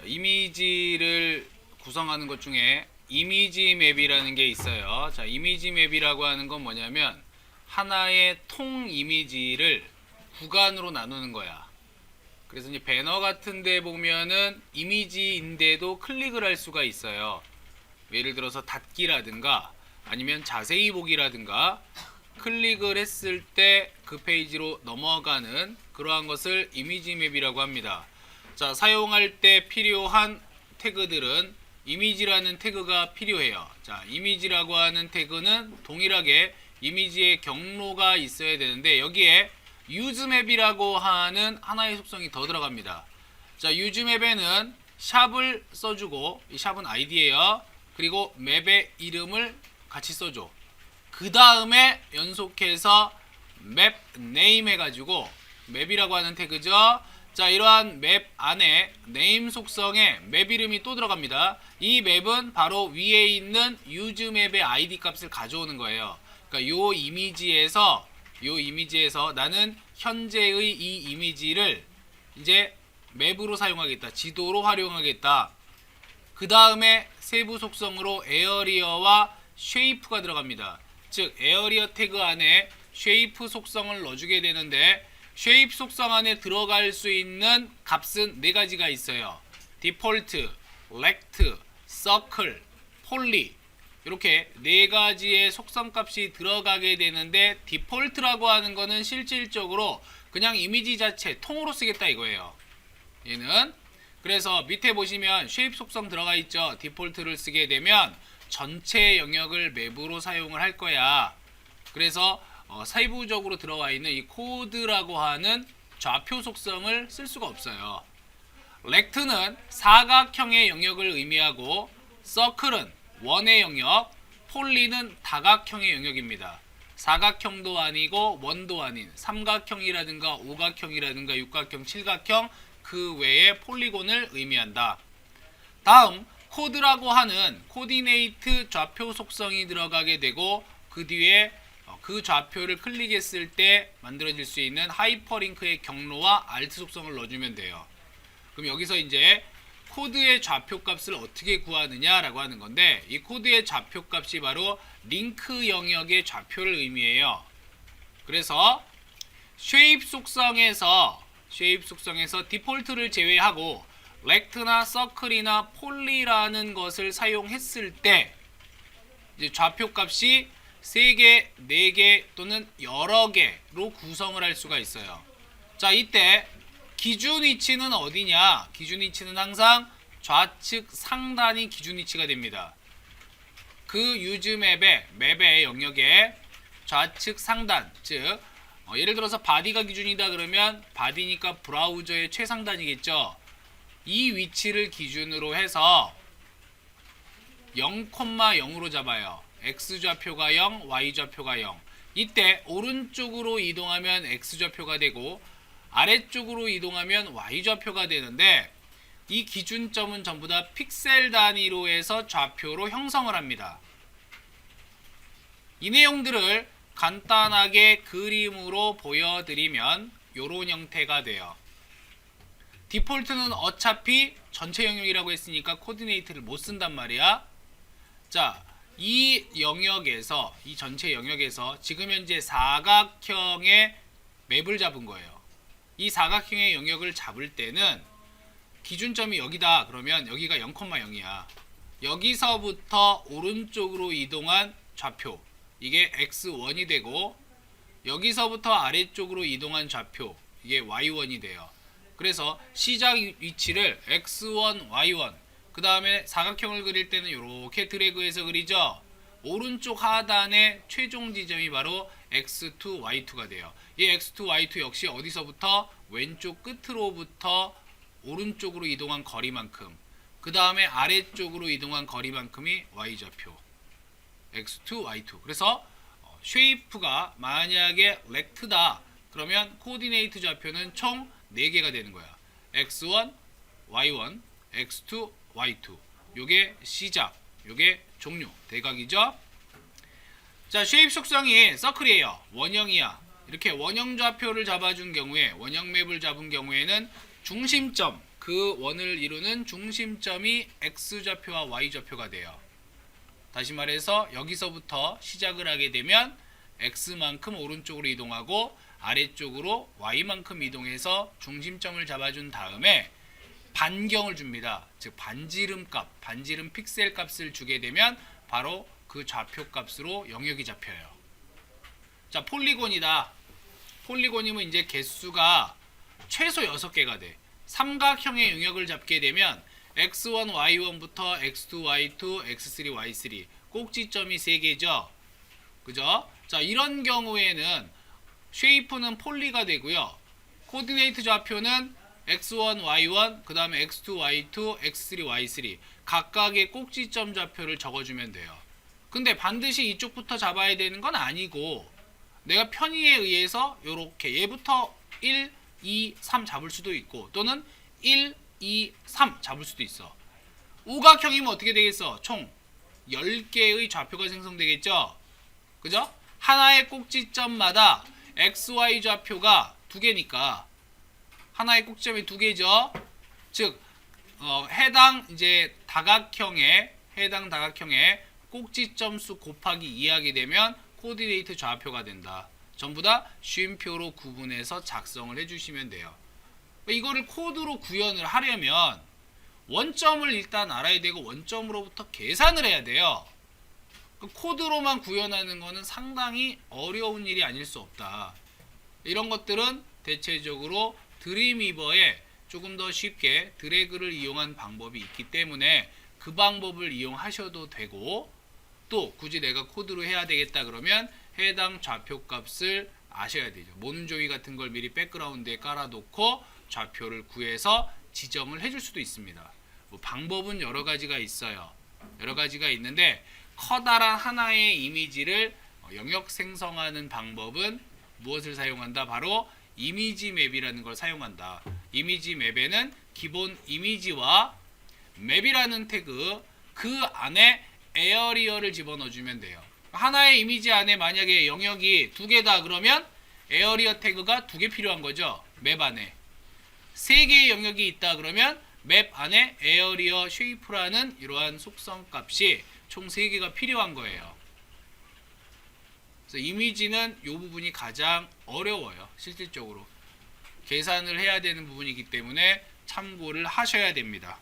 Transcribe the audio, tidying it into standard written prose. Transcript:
자, 이미지를 구성하는 것 중에 이미지 맵이라는 게 있어요. 자, 이미지 맵이라고 하는 건 뭐냐면 하나의 통 이미지를 구간으로 나누는 거야. 그래서 이제 배너 같은 데 보면은 이미지인데도 클릭을 할 수가 있어요. 예를 들어서 닫기라든가 아니면 자세히 보기라든가 클릭을 했을 때 그 페이지로 넘어가는 그러한 것을 이미지 맵이라고 합니다. 자, 사용할 때 필요한 태그들은 이미지라는 태그가 필요해요. 자, 이미지라고 하는 태그는 동일하게 이미지의 경로가 있어야 되는데 여기에 유즈맵이라고 하는 하나의 속성이 더 들어갑니다. 자, 유즈맵에는 샵을 써주고, 이 샵은 아이디예요. 그리고 맵의 이름을 같이 써줘. 그 다음에 연속해서 맵 네임 해가지고 맵이라고 하는 태그죠. 자, 이러한 맵 안에 네임 속성에 맵 이름이 또 들어갑니다. 이 맵은 바로 위에 있는 유즈맵의 아이디 값을 가져오는 거예요. 그러니까 요 이미지에서 나는 현재의 이 이미지를 이제 맵으로 사용하겠다. 지도로 활용하겠다. 그 다음에 세부 속성으로 에어리어와 쉐이프가 들어갑니다. 즉 에어리어 태그 안에 쉐이프 속성을 넣어주게 되는데 쉐이프 속성 안에 들어갈 수 있는 값은 네 가지가 있어요. 디폴트, 렉트, 서클, 폴리 이렇게 네 가지의 속성 값이 들어가게 되는데 디폴트라고 하는 거는 실질적으로 그냥 이미지 자체 통으로 쓰겠다 이거예요. 얘는 그래서 밑에 보시면 쉐입 속성 들어가 있죠. 디폴트를 쓰게 되면 전체 영역을 맵으로 사용을 할 거야. 그래서 세부적으로 들어와 있는 이 코드라고 하는 좌표 속성을 쓸 수가 없어요. 렉트는 사각형의 영역을 의미하고 서클은 원의 영역, 폴리는 다각형의 영역입니다. 사각형도 아니고 원도 아닌 삼각형이라든가 오각형이라든가 육각형, 칠각형 그 외의 폴리곤을 의미한다. 다음 코드라고 하는 코디네이트 좌표 속성이 들어가게 되고 그 뒤에 그 좌표를 클릭했을 때 만들어질 수 있는 하이퍼링크의 경로와 알트 속성을 넣어주면 돼요. 그럼 여기서 이제 코드의 좌표 값을 어떻게 구하느냐라고 하는 건데 이 코드의 좌표 값이 바로 링크 영역의 좌표를 의미해요. 그래서 쉐입 속성에서 디폴트를 제외하고 렉트나 서클이나 폴리라는 것을 사용했을 때 이제 좌표 값이 3개, 4개 또는 여러 개로 구성을 할 수가 있어요. 자, 이때 기준 위치는 어디냐? 기준 위치는 항상 좌측 상단이 기준 위치가 됩니다. 그 유즈 맵의 영역의 좌측 상단, 즉 예를 들어서 바디가 기준이다 그러면 바디니까 브라우저의 최상단이겠죠. 이 위치를 기준으로 해서 0,0으로 잡아요. X좌표가 0, Y좌표가 0. 이때 오른쪽으로 이동하면 X좌표가 되고 아래쪽으로 이동하면 Y좌표가 되는데 이 기준점은 전부 다 픽셀 단위로 해서 좌표로 형성을 합니다. 이 내용들을 간단하게 그림으로 보여드리면 이런 형태가 돼요. 디폴트는 어차피 전체 영역이라고 했으니까 코디네이트를 못 쓴단 말이야. 자, 이 전체 영역에서 지금 현재 사각형의 맵을 잡은 거예요. 이 사각형의 영역을 잡을 때는 기준점이 여기다 그러면 여기가 0,0이야. 여기서부터 오른쪽으로 이동한 좌표 이게 x1이 되고 여기서부터 아래쪽으로 이동한 좌표 이게 y1이 돼요. 그래서 시작 위치를 x1, y1 그 다음에 사각형을 그릴 때는 이렇게 드래그해서 그리죠. 오른쪽 하단의 최종 지점이 바로 x2, y2가 돼요. 이 x2, y2 역시 어디서부터 왼쪽 끝으로부터 오른쪽으로 이동한 거리만큼 그 다음에 아래쪽으로 이동한 거리만큼이 y좌표 x2, y2. 그래서 쉐이프가 만약에 렉트다 그러면 코디네이트 좌표는 총 4개가 되는 거야. x1, y1, x2, y2. 요게 시작, 요게 종료, 대각이죠. 자, 쉐입 속성이 서클이에요. 원형이야. 이렇게 원형 좌표를 잡아준 경우에 원형 맵을 잡은 경우에는 중심점 그 원을 이루는 중심점이 x좌표와 y좌표가 돼요. 다시 말해서 여기서부터 시작을 하게 되면 x만큼 오른쪽으로 이동하고 아래쪽으로 y만큼 이동해서 중심점을 잡아준 다음에 반경을 줍니다. 즉 반지름 값, 반지름 픽셀 값을 주게 되면 바로 그 좌표 값으로 영역이 잡혀요. 자, 폴리곤이다. 폴리곤이면 이제 개수가 최소 6개가 돼. 삼각형의 영역을 잡게 되면 x1, y1부터 x2, y2, x3, y3 꼭지점이 3개죠. 그죠? 자, 이런 경우에는 쉐이프는 폴리가 되고요. 코디네이트 좌표는 x1, y1, 그 다음에 x2, y2, x3, y3 각각의 꼭지점 좌표를 적어주면 돼요. 근데 반드시 이쪽부터 잡아야 되는 건 아니고 내가 편의에 의해서 요렇게 얘부터 1, 2, 3 잡을 수도 있고 또는 1, 2, 3 잡을 수도 있어. 우각형이면 어떻게 되겠어? 총 10개의 좌표가 생성되겠죠? 그죠? 하나의 꼭지점마다 XY 좌표가 2개니까 하나의 꼭지점이 2개죠. 즉 해당 다각형의 꼭지점 수 곱하기 2하게 되면 코디네이트 좌표가 된다. 전부 다 쉼표로 구분해서 작성을 해주시면 돼요. 이거를 코드로 구현을 하려면 원점을 일단 알아야 되고 원점으로부터 계산을 해야 돼요. 코드로만 구현하는 거는 상당히 어려운 일이 아닐 수 없다. 이런 것들은 대체적으로 드림위버에 조금 더 쉽게 드래그를 이용한 방법이 있기 때문에 그 방법을 이용하셔도 되고, 또 굳이 내가 코드로 해야 되겠다 그러면 해당 좌표 값을 아셔야 되죠. 모눈조이 같은 걸 미리 백그라운드에 깔아놓고 좌표를 구해서 지정을 해줄 수도 있습니다. 방법은 여러 가지가 있어요. 여러 가지가 있는데 커다란 하나의 이미지를 영역 생성하는 방법은 무엇을 사용한다? 바로 이미지 맵이라는 걸 사용한다. 이미지 맵에는 기본 이미지와 맵이라는 태그, 그 안에 에어리어를 집어넣어주면 돼요. 하나의 이미지 안에 만약에 영역이 2개다 그러면 에어리어 태그가 2개 필요한 거죠. 맵 안에. 3개의 영역이 있다 그러면 맵 안에 에어리어 쉐이프라는 이러한 속성 값이 총 3개가 필요한 거예요. 그래서 이미지는 이 부분이 가장 어려워요. 실질적으로. 계산을 해야 되는 부분이기 때문에 참고를 하셔야 됩니다.